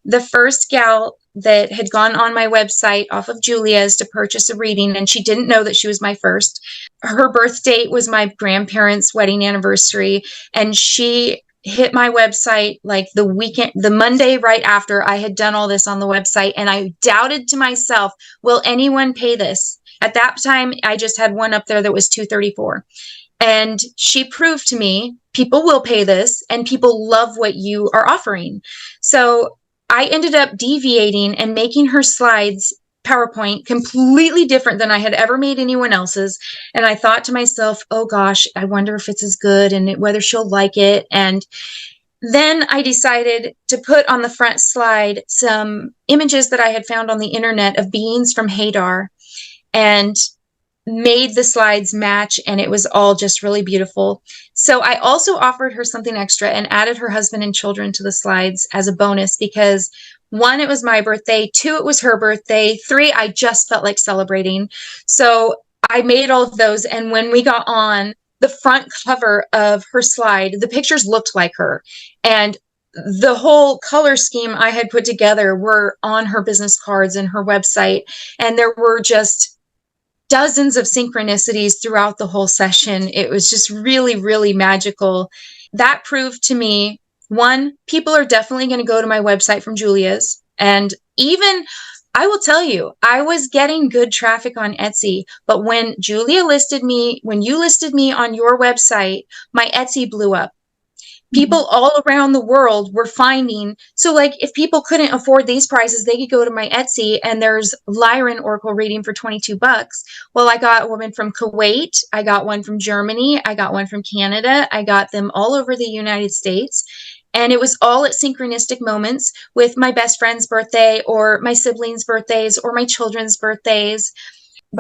The first gal that had gone on my website off of Julia's to purchase a reading, and she didn't know that she was my first. Her birth date was my grandparents' wedding anniversary, and she hit my website like the Monday right after I had done all this on the website. And I doubted to myself, will anyone pay this? At that time, I just had one up there that was $234. And she proved to me people will pay this and people love what you are offering. So I ended up deviating and making her slides PowerPoint completely different than I had ever made anyone else's. And I thought to myself, oh gosh, I wonder if it's as good and whether she'll like it. And then I decided to put on the front slide some images that I had found on the internet of beings from Hadar, and made the slides match, and it was all just really beautiful. So I also offered her something extra and added her husband and children to the slides as a bonus because 1, it was my birthday, 2, it was her birthday, 3, I just felt like celebrating. So I made all of those, and when we got on the front cover of her slide, the pictures looked like her, and the whole color scheme I had put together were on her business cards and her website, and there were just dozens of synchronicities throughout the whole session. It was just really, really magical. That proved to me, 1, people are definitely going to go to my website from Julia's. And even, I will tell you, I was getting good traffic on Etsy, but when you listed me on your website, my Etsy blew up. People all around the world were finding. So like if people couldn't afford these prices, they could go to my Etsy and there's Lyran Oracle reading for $22. Well, I got a woman from Kuwait. I got one from Germany. I got one from Canada. I got them all over the United States. And it was all at synchronistic moments with my best friend's birthday or my siblings' birthdays or my children's birthdays.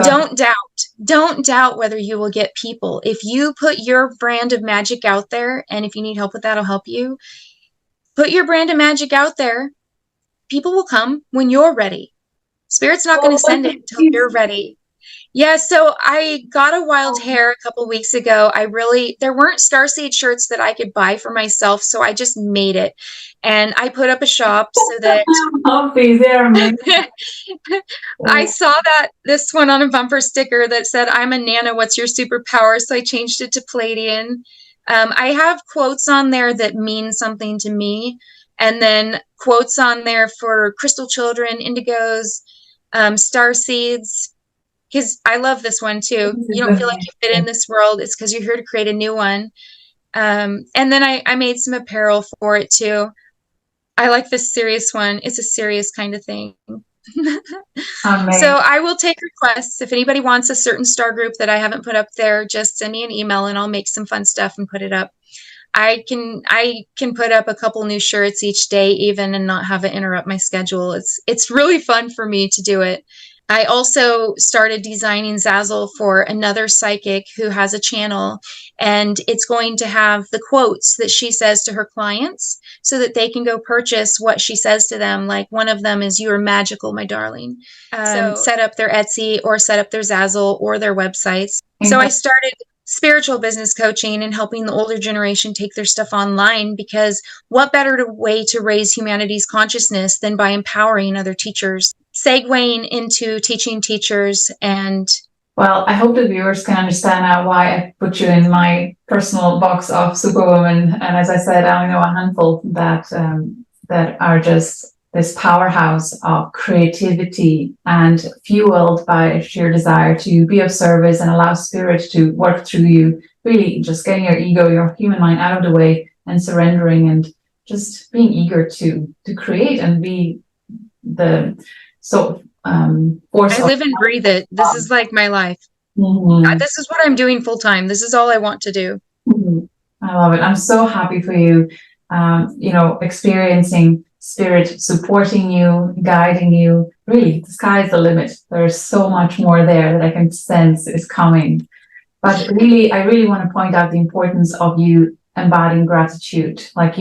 Don't doubt whether you will get people. If you put your brand of magic out there, and if you need help with that, I'll help you. Put your brand of magic out there. People will come when you're ready. Spirit's not going to send it until you're ready. Yeah, so I got a wild hair a couple weeks ago. There weren't Starseed shirts that I could buy for myself, so I just made it. And I put up a shop so that I saw this one on a bumper sticker that said, I'm a Nana, what's your superpower? So I changed it to Palladian. I have quotes on there that mean something to me. And then quotes on there for crystal children, indigos, Starseeds, because I love this one too. You don't feel like you fit in this world. It's because you're here to create a new one. And then I made some apparel for it too. I like this Sirius one. It's a serious kind of thing. So I will take requests. If anybody wants a certain star group that I haven't put up there, just send me an email and I'll make some fun stuff and put it up. I can put up a couple new shirts each day even and not have it interrupt my schedule. It's really fun for me to do it. I also started designing Zazzle for another psychic who has a channel, and it's going to have the quotes that she says to her clients so that they can go purchase what she says to them. Like one of them is, "You are magical, my darling." So set up their Etsy or set up their Zazzle or their websites. So I started spiritual business coaching and helping the older generation take their stuff online, because what better way to raise humanity's consciousness than by empowering other teachers, segueing into teaching teachers. And well, I hope the viewers can understand now why I put you in my personal box of superwomen. And as I said, I only know a handful that are just this powerhouse of creativity and fueled by sheer desire to be of service and allow spirit to work through you, really just getting your ego, your human mind out of the way and surrendering and just being eager to create and be the force. I live and breathe it. This is like my life. This is what I'm doing full time. This is all I want to do. I love it. I'm so happy for you, experiencing spirit supporting you, guiding you. Really, the sky is the limit. There's so much more there that I can sense is coming. But really, I really want to point out the importance of you embodying gratitude. Like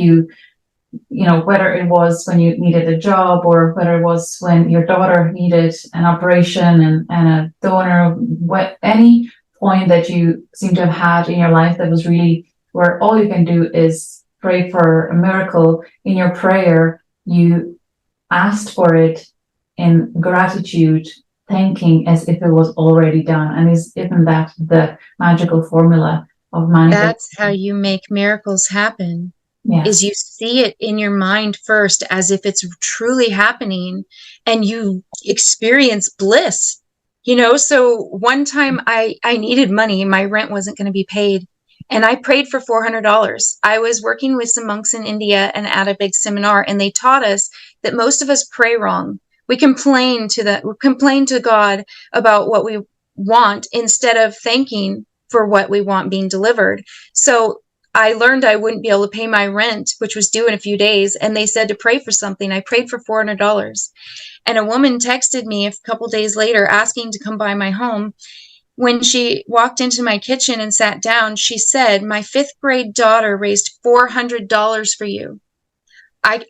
whether it was when you needed a job or whether it was when your daughter needed an operation and a donor, any point that you seem to have had in your life that was really where all you can do is pray for a miracle. In your prayer, you asked for it in gratitude, thanking as if it was already done. And isn't that the magical formula of manifestation? That's how you make miracles happen. Yes. Is you see it in your mind first as if it's truly happening, and you experience bliss. So one time I needed money. My rent wasn't going to be paid. And I prayed for $400. I was working with some monks in India and at a big seminar, and they taught us that most of us pray wrong. We complain to God about what we want instead of thanking for what we want being delivered. So I learned I wouldn't be able to pay my rent, which was due in a few days. And they said to pray for something. I prayed for $400. And a woman texted me a couple days later asking to come by my home. When she walked into my kitchen and sat down, she said, "My 5th grade daughter raised $400 for you." I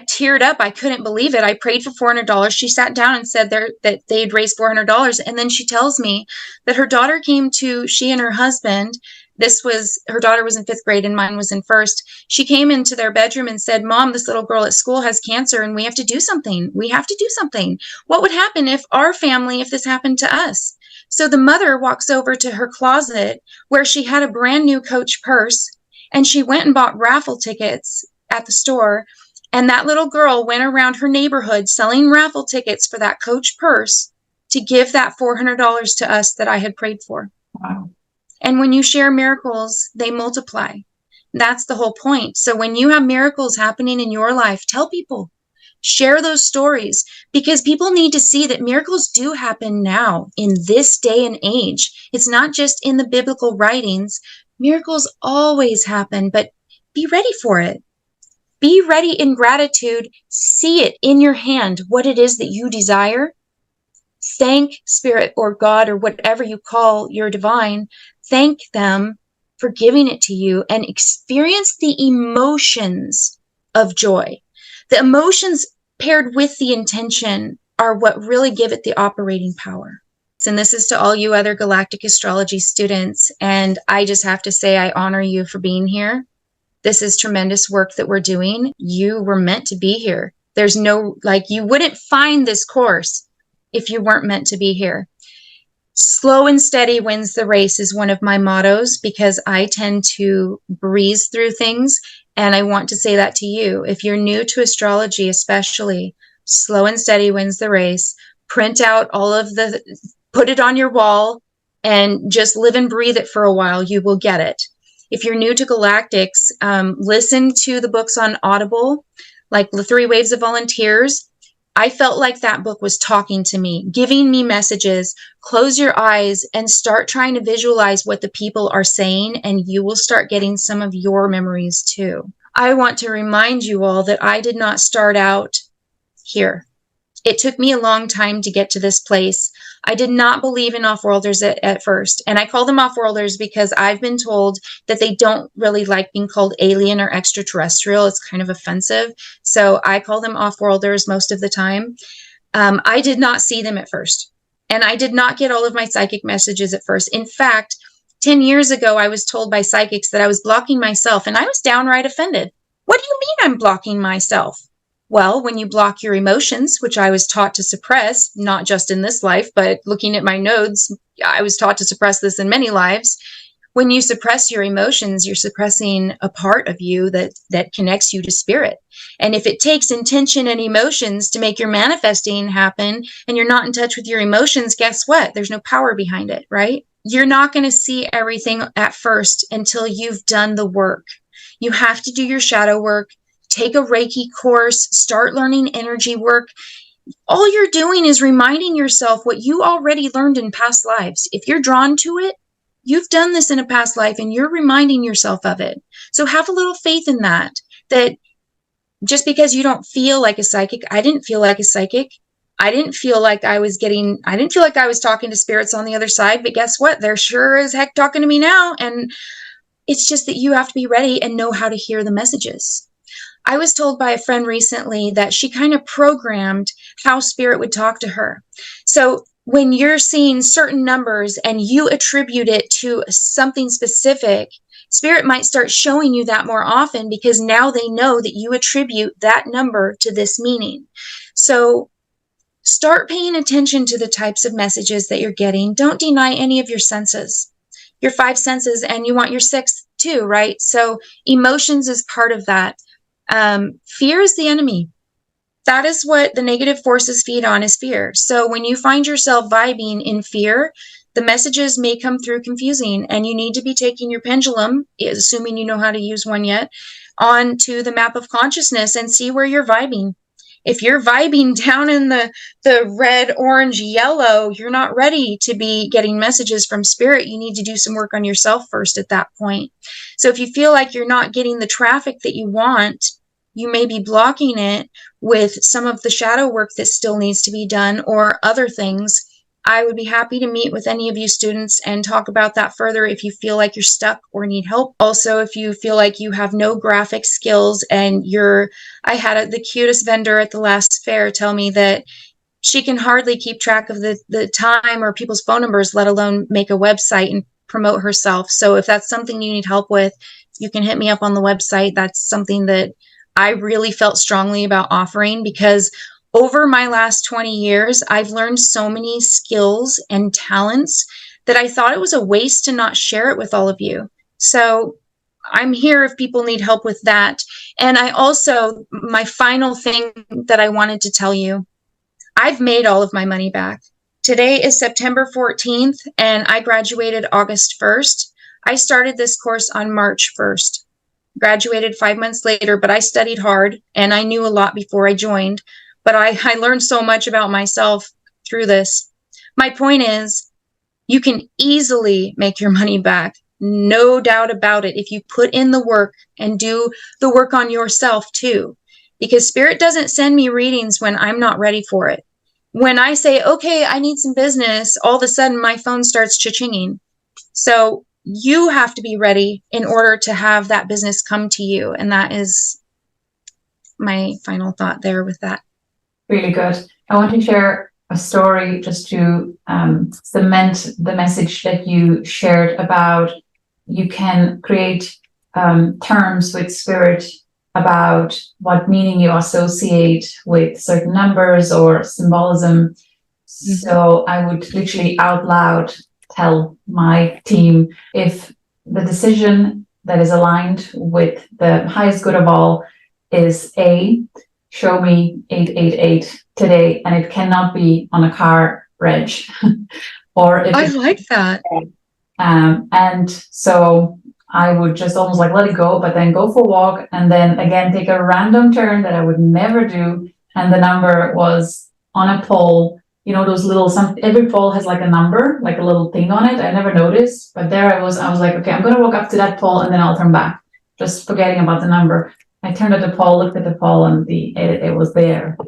teared up. I couldn't believe it. I prayed for $400. She sat down and said that they'd raised $400. And then she tells me that her daughter she and her husband, her daughter was in 5th grade and mine was in 1st. She came into their bedroom and said, "Mom, this little girl at school has cancer and we have to do something. We have to do something. What would happen if this happened to us?" So the mother walks over to her closet where she had a brand new Coach purse, and she went and bought raffle tickets at the store. And that little girl went around her neighborhood selling raffle tickets for that Coach purse to give that $400 to us that I had prayed for. Wow. And when you share miracles, they multiply. That's the whole point. So when you have miracles happening in your life, tell people. Share those stories, because people need to see that miracles do happen now in this day and age. It's not just in the biblical writings. Miracles always happen, but be ready for it. Be ready in gratitude. See it in your hand, what it is that you desire. Thank Spirit or God or whatever you call your divine. Thank them for giving it to you, and experience the emotions of joy. The emotions paired with the intention are what really give it the operating power. And this is to all you other galactic astrology students. And I just have to say, I honor you for being here. This is tremendous work that we're doing. You were meant to be here. There's you wouldn't find this course if you weren't meant to be here. Slow and steady wins the race is one of my mottos, because I tend to breeze through things. And I want to say that to you. If you're new to astrology, especially, slow and steady wins the race. print out put it on your wall and just live and breathe it for a while. You will get it. If you're new to galactics, listen to the books on Audible, like The Three Waves of Volunteers. I felt like that book was talking to me, giving me messages. Close your eyes and start trying to visualize what the people are saying, and you will start getting some of your memories too. I want to remind you all that I did not start out here. It took me a long time to get to this place. I did not believe in off-worlders at first. And I call them off-worlders because I've been told that they don't really like being called alien or extraterrestrial. It's kind of offensive. So I call them off-worlders most of the time. I did not see them at first. And I did not get all of my psychic messages at first. In fact, 10 years ago, I was told by psychics that I was blocking myself, and I was downright offended. What do you mean I'm blocking myself? Well, when you block your emotions, which I was taught to suppress, not just in this life, but looking at my nodes, I was taught to suppress this in many lives. When you suppress your emotions, you're suppressing a part of you that connects you to spirit. And if it takes intention and emotions to make your manifesting happen, and you're not in touch with your emotions, guess what? There's no power behind it, right? You're not going to see everything at first until you've done the work. You have to do your shadow work. Take a Reiki course, start learning energy work. All you're doing is reminding yourself what you already learned in past lives. If you're drawn to it, you've done this in a past life and you're reminding yourself of it. So have a little faith in that just because you don't feel like a psychic, I didn't feel like a psychic. I didn't feel like I was talking to spirits on the other side, but guess what? They're sure as heck talking to me now. And it's just that you have to be ready and know how to hear the messages. I was told by a friend recently that she kind of programmed how spirit would talk to her. So when you're seeing certain numbers and you attribute it to something specific, spirit might start showing you that more often because now they know that you attribute that number to this meaning. So start paying attention to the types of messages that you're getting. Don't deny any of your senses, your 5 senses, and you want your 6th too, right? So emotions is part of that. Fear is the enemy. That is what the negative forces feed on, is fear. So when you find yourself vibing in fear, the messages may come through confusing, and you need to be taking your pendulum, assuming you know how to use one yet, onto the map of consciousness and see where you're vibing. If you're vibing down in the red, orange, yellow, you're not ready to be getting messages from spirit. You need to do some work on yourself first at that point. So if you feel like you're not getting the traffic that you want, you may be blocking it with some of the shadow work that still needs to be done or other things. I would be happy to meet with any of you students and talk about that further if you feel like you're stuck or need help. Also, if you feel like you have no graphic skills and I had the cutest vendor at the last fair tell me that she can hardly keep track of the time or people's phone numbers, let alone make a website and promote herself. So if that's something you need help with, you can hit me up on the website. That's something that I really felt strongly about offering because over my last 20 years, I've learned so many skills and talents that I thought it was a waste to not share it with all of you. So I'm here if people need help with that. And my final thing that I wanted to tell you, I've made all of my money back. Today is September 14th, and I graduated August 1st. I started this course on March 1st. Graduated 5 months later, but I studied hard, and I knew a lot before I joined. But I learned so much about myself through this. My point is, you can easily make your money back. No doubt about it. If you put in the work and do the work on yourself too, because spirit doesn't send me readings when I'm not ready for it. When I say, okay, I need some business, all of a sudden my phone starts cha-chinging. So you have to be ready in order to have that business come to you. And that is my final thought there with that. Really good. I want to share a story just to cement the message that you shared about you can create terms with spirit about what meaning you associate with certain numbers or symbolism. Mm-hmm. So I would literally out loud tell my team, if the decision that is aligned with the highest good of all is A, show me 888 today, and it cannot be on a car reg. Or if I like that. And so I would just almost like let it go, but then go for a walk and then again take a random turn that I would never do. And the number was on a pole, you know, those little, every pole has like a number, like a little thing on it. I never noticed, but there I was like, okay, I'm going to walk up to that pole and then I'll turn back, just forgetting about the number. I turned at the pole, looked at the pole, and it was there.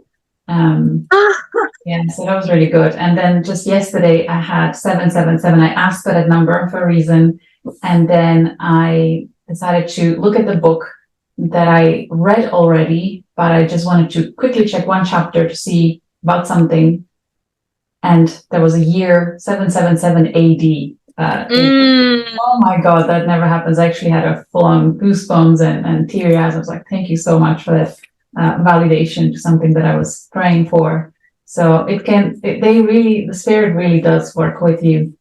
Yeah, so that was really good. And then just yesterday I had 777. I asked for that number for a reason. And then I decided to look at the book that I read already, but I just wanted to quickly check one chapter to see about something. And there was a year 777 AD. Oh my God, that never happens. I actually had a full-on goosebumps and teary eyes. I was like, thank you so much for that validation to something that I was praying for. So the spirit really does work with you.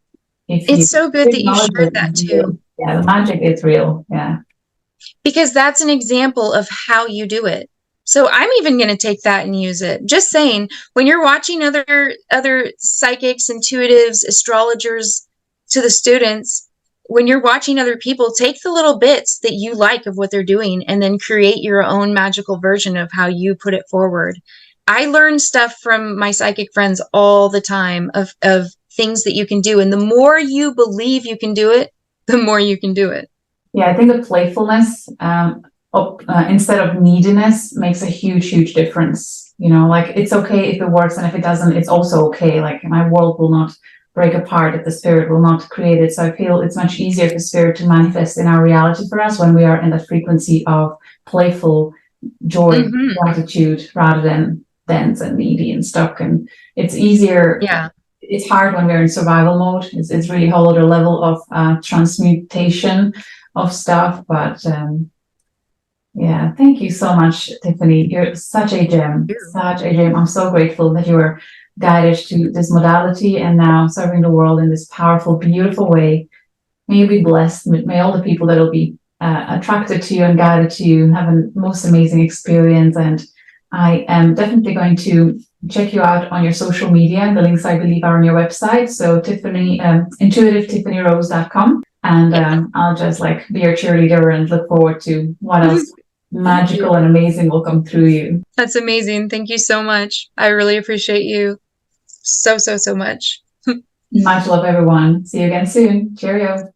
It's so good that you shared that too. Yeah, the magic is real. Yeah. Because that's an example of how you do it. So I'm even going to take that and use it. Just saying, when you're watching other psychics, intuitives, astrologers, to the students, when you're watching other people, take the little bits that you like of what they're doing and then create your own magical version of how you put it forward. I learn stuff from my psychic friends all the time of things that you can do. And the more you believe you can do it, the more you can do it. Yeah, I think the playfulness instead of neediness makes a huge difference. You know, like it's okay if it works, and if it doesn't, it's also okay. Like my world will not break apart if the spirit will not create it. So I feel it's much easier for spirit to manifest in our reality for us when we are in that frequency of playful joy, gratitude, rather than dense and needy and stuck. And it's easier. Yeah. It's hard when we're in survival mode. It's really a whole other level of transmutation of stuff. But yeah, thank you so much, Tiffany. You're such a gem, such a gem. I'm so grateful that you were guided to this modality and now serving the world in this powerful, beautiful way. May you be blessed. May all the people that will be attracted to you and guided to you have a most amazing experience. And I am definitely going to check you out on your social media. The links, I believe, are on your website. So intuitivetiffany.rose.com. And I'll just like be your cheerleader and look forward to what else magical and amazing will come through you. That's amazing. Thank you so much. I really appreciate you so much. Much love, everyone. See you again soon. Cheerio.